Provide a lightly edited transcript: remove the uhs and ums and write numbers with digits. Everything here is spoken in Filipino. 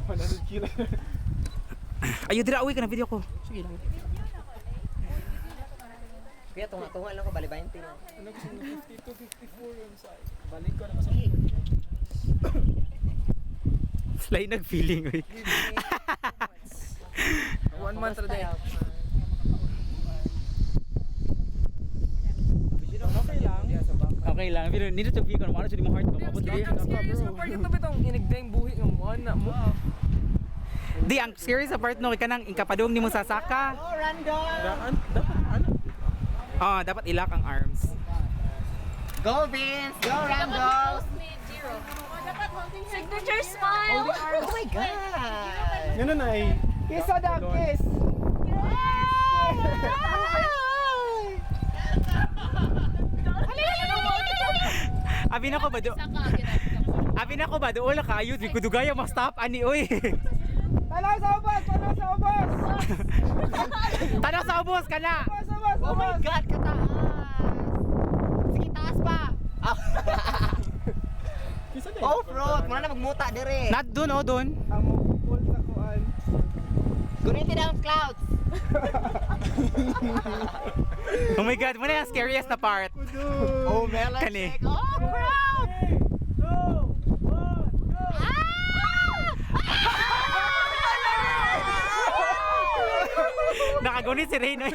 100 kilo. Ayo dira uwi ka na video ko. Sige lang. Kaya tunga-tunga lang ko, bali 20 lang. Ano gusto mo? 52, 54 yun sa balik ko na kasi. Slay nag-feeling uy. 1 month na din. Okay lang. Okay lang, pero nito to be ko naman sa imong heart ko. Mabot diri. Ang serious sa part ito bitong inigdayng buhi ng mo na mo. Di ang serious sa part no kay kanang ingkapadung nimo sa saka. Oh, random! Daan, dapat ano? Ah, dapat ilak ang arms. Go, Vince! Go, Randall! Signature smile! Oh my God! Ganun na eh. Kiss on the kiss! Abi na ko ba do? Abi na ko ba do wala kayo di kudugaya mas stop ani oy. Tanaw sa ubos! Tanaw sa ubos! Tanaw sa ubos ka na. Oh my God, kataas! Sige, taas pa! Off-road! Muna na magmuta dire! Not dun oh dun. Amo full sa kuan. Gunitin ang clouds! Oh my god, muna yung scariest na part. Oh, melon Kani. shake! Oh, crowd! 2, 1, go! Nakagunit si Reyno.